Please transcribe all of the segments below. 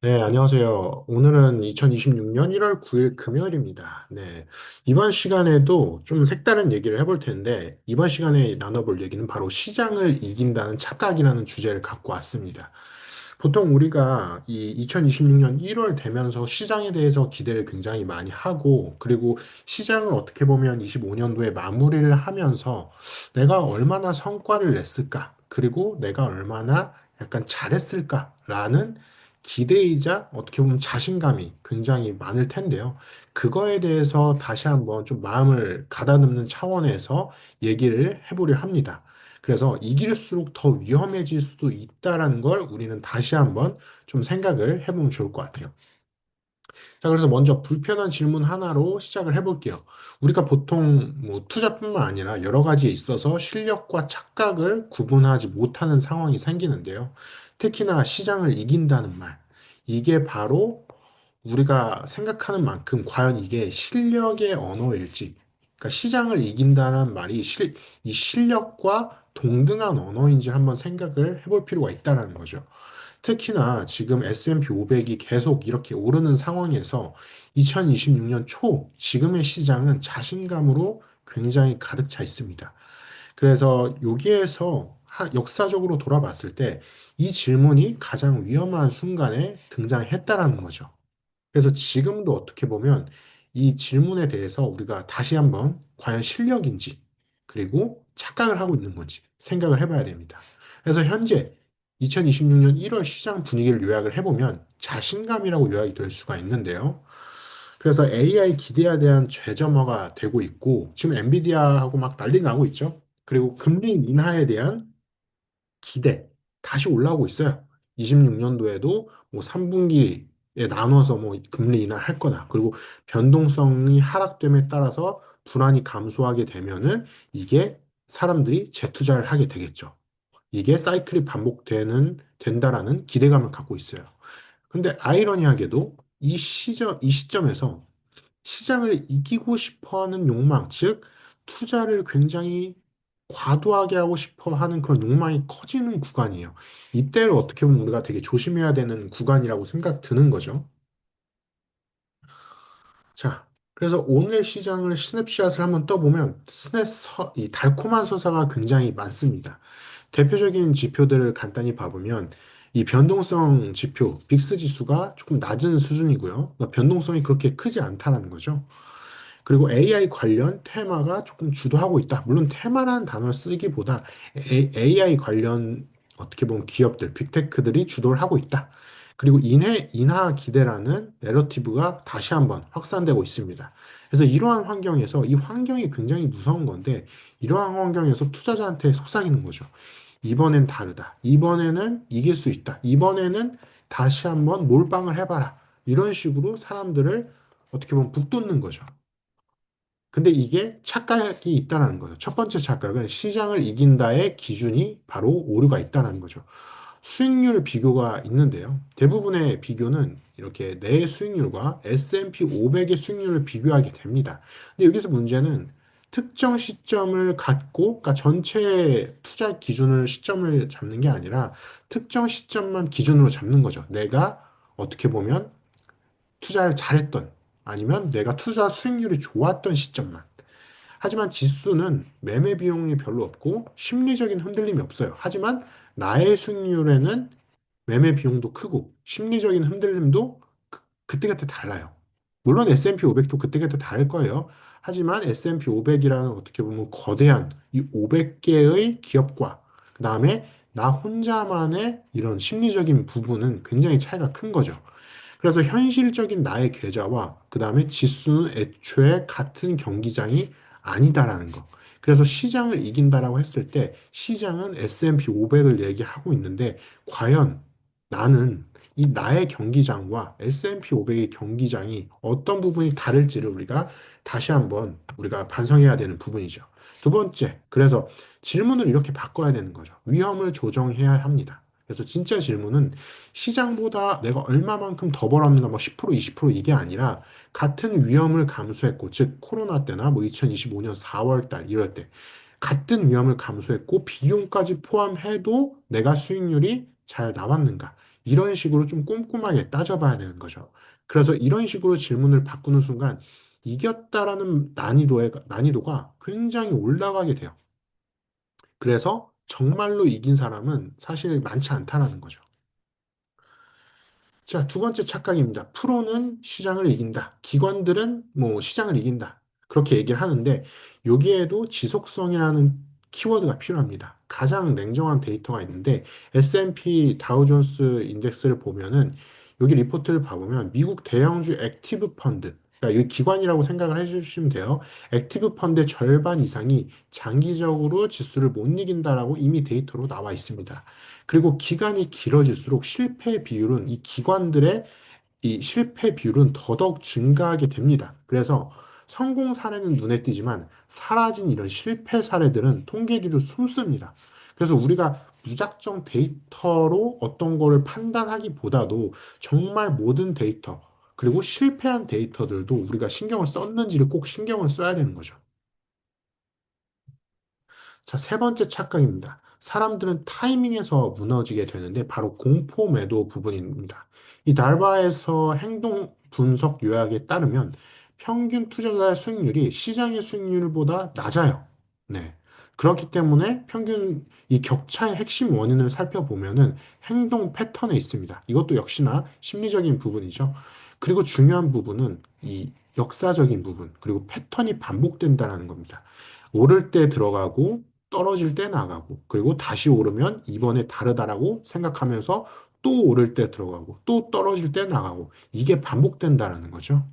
네, 안녕하세요. 오늘은 2026년 1월 9일 금요일입니다. 네, 이번 시간에도 좀 색다른 얘기를 해볼 텐데, 이번 시간에 나눠볼 얘기는 바로 시장을 이긴다는 착각이라는 주제를 갖고 왔습니다. 보통 우리가 이 2026년 1월 되면서 시장에 대해서 기대를 굉장히 많이 하고, 그리고 시장을 어떻게 보면 25년도에 마무리를 하면서 내가 얼마나 성과를 냈을까, 그리고 내가 얼마나 약간 잘했을까라는 기대이자 어떻게 보면 자신감이 굉장히 많을 텐데요. 그거에 대해서 다시 한번 좀 마음을 가다듬는 차원에서 얘기를 해보려 합니다. 그래서 이길수록 더 위험해질 수도 있다라는 걸 우리는 다시 한번 좀 생각을 해보면 좋을 것 같아요. 자, 그래서 먼저 불편한 질문 하나로 시작을 해볼게요. 우리가 보통 뭐 투자뿐만 아니라 여러 가지에 있어서 실력과 착각을 구분하지 못하는 상황이 생기는데요. 특히나 시장을 이긴다는 말. 이게 바로 우리가 생각하는 만큼 과연 이게 실력의 언어일지, 그러니까 시장을 이긴다는 말이 이 실력과 동등한 언어인지 한번 생각을 해볼 필요가 있다는 거죠. 특히나 지금 S&P 500이 계속 이렇게 오르는 상황에서 2026년 초 지금의 시장은 자신감으로 굉장히 가득 차 있습니다. 그래서 여기에서 역사적으로 돌아봤을 때 이 질문이 가장 위험한 순간에 등장했다라는 거죠. 그래서 지금도 어떻게 보면 이 질문에 대해서 우리가 다시 한번 과연 실력인지 그리고 착각을 하고 있는 건지 생각을 해봐야 됩니다. 그래서 현재 2026년 1월 시장 분위기를 요약을 해보면 자신감이라고 요약이 될 수가 있는데요. 그래서 AI 기대에 대한 최저화가 되고 있고 지금 엔비디아하고 막 난리 나고 있죠. 그리고 금리 인하에 대한 기대 다시 올라오고 있어요. 26년도에도 뭐 3분기에 나눠서 뭐 금리 인하할 거다. 그리고 변동성이 하락됨에 따라서 불안이 감소하게 되면은 이게 사람들이 재투자를 하게 되겠죠. 이게 사이클이 된다라는 기대감을 갖고 있어요. 근데 아이러니하게도 이 시점에서 시장을 이기고 싶어 하는 욕망, 즉, 투자를 굉장히 과도하게 하고 싶어 하는 그런 욕망이 커지는 구간이에요. 이때를 어떻게 보면 우리가 되게 조심해야 되는 구간이라고 생각 드는 거죠. 자, 그래서 오늘 시장을 스냅샷을 한번 떠보면 이 달콤한 서사가 굉장히 많습니다. 대표적인 지표들을 간단히 봐보면 이 변동성 지표, 빅스 지수가 조금 낮은 수준이고요. 그러니까 변동성이 그렇게 크지 않다는 거죠. 그리고 AI 관련 테마가 조금 주도하고 있다. 물론 테마라는 단어를 쓰기보다 AI 관련 어떻게 보면 기업들, 빅테크들이 주도를 하고 있다. 그리고 인하 기대라는 내러티브가 다시 한번 확산되고 있습니다. 그래서 이러한 환경에서 이 환경이 굉장히 무서운 건데 이러한 환경에서 투자자한테 속삭이는 거죠. 이번엔 다르다. 이번에는 이길 수 있다. 이번에는 다시 한번 몰빵을 해봐라. 이런 식으로 사람들을 어떻게 보면 북돋는 거죠. 근데 이게 착각이 있다는 거죠. 첫 번째 착각은 시장을 이긴다의 기준이 바로 오류가 있다는 거죠. 수익률 비교가 있는데요. 대부분의 비교는 이렇게 내 수익률과 S&P 500의 수익률을 비교하게 됩니다. 근데 여기서 문제는 특정 시점을 갖고, 그러니까 전체 투자 기준을 시점을 잡는 게 아니라 특정 시점만 기준으로 잡는 거죠. 내가 어떻게 보면 투자를 잘했던 아니면 내가 투자 수익률이 좋았던 시점만. 하지만 지수는 매매 비용이 별로 없고 심리적인 흔들림이 없어요. 하지만 나의 수익률에는 매매 비용도 크고 심리적인 흔들림도 그때그때 달라요. 물론 S&P 500도 그때그때 다를 거예요. 하지만 S&P 500이라는 어떻게 보면 거대한 이 500개의 기업과 그다음에 나 혼자만의 이런 심리적인 부분은 굉장히 차이가 큰 거죠. 그래서 현실적인 나의 계좌와 그 다음에 지수는 애초에 같은 경기장이 아니다라는 거. 그래서 시장을 이긴다라고 했을 때 시장은 S&P 500을 얘기하고 있는데 과연 나는 이 나의 경기장과 S&P 500의 경기장이 어떤 부분이 다를지를 우리가 다시 한번 우리가 반성해야 되는 부분이죠. 두 번째, 그래서 질문을 이렇게 바꿔야 되는 거죠. 위험을 조정해야 합니다. 그래서 진짜 질문은 시장보다 내가 얼마만큼 더 벌었는가, 뭐 10%, 20% 이게 아니라 같은 위험을 감수했고, 즉 코로나 때나 뭐 2025년 4월 달 이럴 때 같은 위험을 감수했고 비용까지 포함해도 내가 수익률이 잘 나왔는가? 이런 식으로 좀 꼼꼼하게 따져봐야 되는 거죠. 그래서 이런 식으로 질문을 바꾸는 순간 이겼다라는 난이도가 굉장히 올라가게 돼요. 그래서 정말로 이긴 사람은 사실 많지 않다라는 거죠. 자, 두 번째 착각입니다. 프로는 시장을 이긴다. 기관들은 뭐 시장을 이긴다. 그렇게 얘기를 하는데 여기에도 지속성이라는 키워드가 필요합니다. 가장 냉정한 데이터가 있는데 S&P 다우존스 인덱스를 보면은 여기 리포트를 봐보면 미국 대형주 액티브 펀드 그러니까 이 기관이라고 생각을 해주시면 돼요. 액티브 펀드의 절반 이상이 장기적으로 지수를 못 이긴다라고 이미 데이터로 나와 있습니다. 그리고 기간이 길어질수록 실패 비율은 이 기관들의 이 실패 비율은 더더욱 증가하게 됩니다. 그래서 성공 사례는 눈에 띄지만 사라진 이런 실패 사례들은 통계 뒤로 숨습니다. 그래서 우리가 무작정 데이터로 어떤 거를 판단하기보다도 정말 모든 데이터, 그리고 실패한 데이터들도 우리가 신경을 썼는지를 꼭 신경을 써야 되는 거죠. 자, 세 번째 착각입니다. 사람들은 타이밍에서 무너지게 되는데 바로 공포 매도 부분입니다. 이 달바에서 행동 분석 요약에 따르면 평균 투자자의 수익률이 시장의 수익률보다 낮아요. 네. 그렇기 때문에 평균 이 격차의 핵심 원인을 살펴보면은 행동 패턴에 있습니다. 이것도 역시나 심리적인 부분이죠. 그리고 중요한 부분은 이 역사적인 부분, 그리고 패턴이 반복된다는 겁니다. 오를 때 들어가고 떨어질 때 나가고 그리고 다시 오르면 이번에 다르다라고 생각하면서 또 오를 때 들어가고 또 떨어질 때 나가고 이게 반복된다라는 거죠.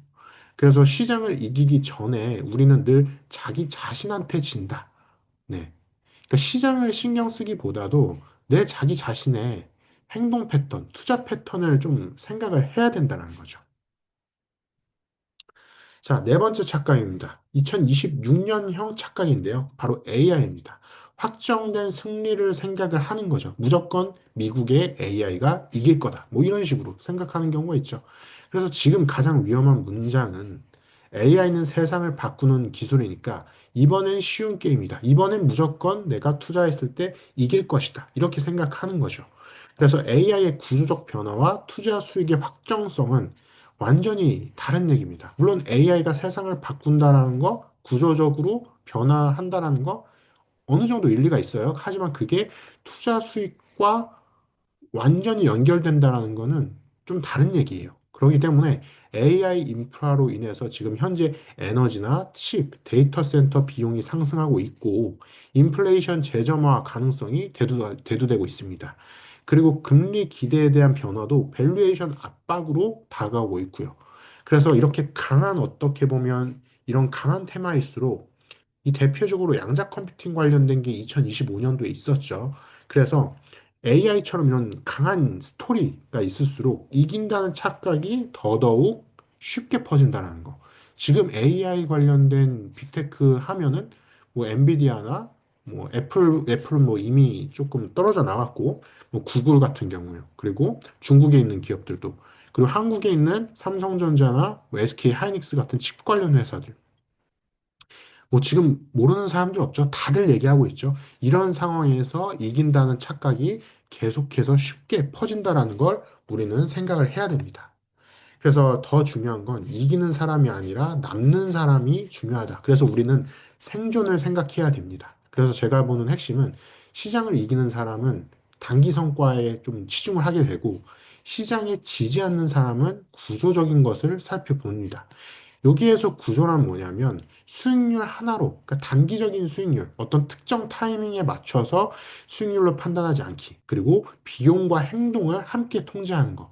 그래서 시장을 이기기 전에 우리는 늘 자기 자신한테 진다. 네. 그러니까 시장을 신경 쓰기보다도 내 자기 자신의 행동 패턴, 투자 패턴을 좀 생각을 해야 된다는 거죠. 자, 네 번째 착각입니다. 2026년형 착각인데요. 바로 AI입니다. 확정된 승리를 생각을 하는 거죠. 무조건 미국의 AI가 이길 거다. 뭐 이런 식으로 생각하는 경우가 있죠. 그래서 지금 가장 위험한 문장은 AI는 세상을 바꾸는 기술이니까 이번엔 쉬운 게임이다. 이번엔 무조건 내가 투자했을 때 이길 것이다. 이렇게 생각하는 거죠. 그래서 AI의 구조적 변화와 투자 수익의 확정성은 완전히 다른 얘기입니다. 물론 AI가 세상을 바꾼다라는 거, 구조적으로 변화한다라는 거 어느 정도 일리가 있어요. 하지만 그게 투자 수익과 완전히 연결된다라는 거는 좀 다른 얘기예요. 그렇기 때문에 AI 인프라로 인해서 지금 현재 에너지나 칩, 데이터 센터 비용이 상승하고 있고 인플레이션 재점화 가능성이 대두되고 있습니다. 그리고 금리 기대에 대한 변화도 밸류에이션 압박으로 다가오고 있고요. 그래서 이렇게 강한 어떻게 보면 이런 강한 테마일수록 이 대표적으로 양자 컴퓨팅 관련된 게 2025년도에 있었죠. 그래서 AI처럼 이런 강한 스토리가 있을수록 이긴다는 착각이 더더욱 쉽게 퍼진다는 거. 지금 AI 관련된 빅테크 하면은 뭐 엔비디아나 뭐 애플은 뭐 이미 조금 떨어져 나왔고 뭐 구글 같은 경우요. 그리고 중국에 있는 기업들도 그리고 한국에 있는 삼성전자나 뭐 SK 하이닉스 같은 칩 관련 회사들 뭐 지금 모르는 사람들 없죠. 다들 얘기하고 있죠. 이런 상황에서 이긴다는 착각이 계속해서 쉽게 퍼진다라는 걸 우리는 생각을 해야 됩니다. 그래서 더 중요한 건 이기는 사람이 아니라 남는 사람이 중요하다. 그래서 우리는 생존을 생각해야 됩니다. 그래서 제가 보는 핵심은 시장을 이기는 사람은 단기 성과에 좀 치중을 하게 되고 시장에 지지 않는 사람은 구조적인 것을 살펴봅니다. 여기에서 구조란 뭐냐면 수익률 하나로, 그러니까 단기적인 수익률, 어떤 특정 타이밍에 맞춰서 수익률로 판단하지 않기, 그리고 비용과 행동을 함께 통제하는 것.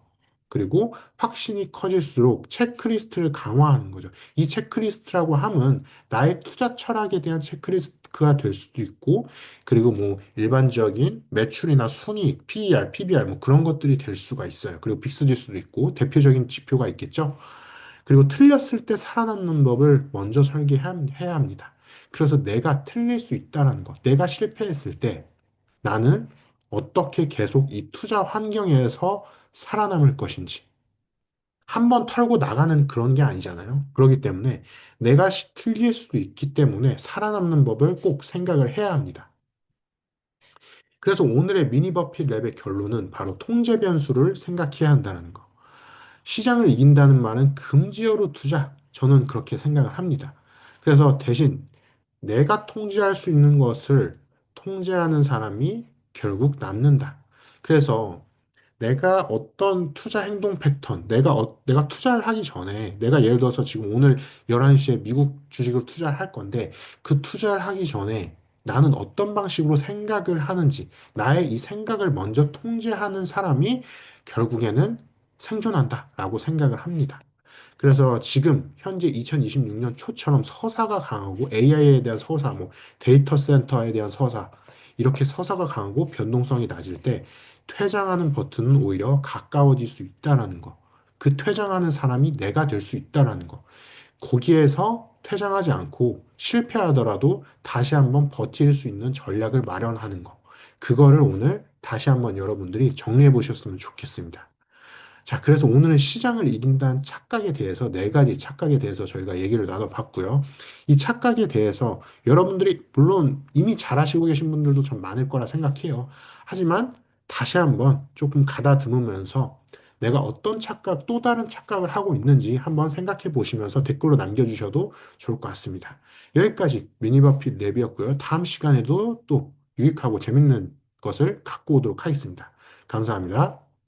그리고 확신이 커질수록 체크리스트를 강화하는 거죠. 이 체크리스트라고 함은 나의 투자 철학에 대한 체크리스트가 될 수도 있고, 그리고 뭐 일반적인 매출이나 순이익, PER, PBR 뭐 그런 것들이 될 수가 있어요. 그리고 빅스지수도 있고 대표적인 지표가 있겠죠. 그리고 틀렸을 때 살아남는 법을 먼저 설계해야 합니다. 그래서 내가 틀릴 수 있다는 것, 내가 실패했을 때 나는 어떻게 계속 이 투자 환경에서 살아남을 것인지. 한 번 털고 나가는 그런 게 아니잖아요. 그렇기 때문에 내가 틀릴 수도 있기 때문에 살아남는 법을 꼭 생각을 해야 합니다. 그래서 오늘의 미니 버핏 랩의 결론은 바로 통제 변수를 생각해야 한다는 거. 시장을 이긴다는 말은 금지어로 두자. 저는 그렇게 생각을 합니다. 그래서 대신 내가 통제할 수 있는 것을 통제하는 사람이 결국 남는다. 그래서 내가 어떤 투자 행동 패턴, 내가 투자를 하기 전에, 내가 예를 들어서 지금 오늘 11시에 미국 주식을 투자를 할 건데, 그 투자를 하기 전에 나는 어떤 방식으로 생각을 하는지, 나의 이 생각을 먼저 통제하는 사람이 결국에는 생존한다라고 생각을 합니다. 그래서 지금 현재 2026년 초처럼 서사가 강하고 AI에 대한 서사, 뭐 데이터 센터에 대한 서사, 이렇게 서사가 강하고 변동성이 낮을 때 퇴장하는 버튼은 오히려 가까워질 수 있다라는 거. 그 퇴장하는 사람이 내가 될 수 있다라는 거. 거기에서 퇴장하지 않고 실패하더라도 다시 한번 버틸 수 있는 전략을 마련하는 거. 그거를 오늘 다시 한번 여러분들이 정리해 보셨으면 좋겠습니다. 자, 그래서 오늘은 시장을 이긴다는 착각에 대해서 네 가지 착각에 대해서 저희가 얘기를 나눠봤고요. 이 착각에 대해서 여러분들이 물론 이미 잘 아시고 계신 분들도 좀 많을 거라 생각해요. 하지만 다시 한번 조금 가다듬으면서 내가 어떤 착각, 또 다른 착각을 하고 있는지 한번 생각해 보시면서 댓글로 남겨주셔도 좋을 것 같습니다. 여기까지 미니버핏 랩이었고요. 다음 시간에도 또 유익하고 재밌는 것을 갖고 오도록 하겠습니다. 감사합니다.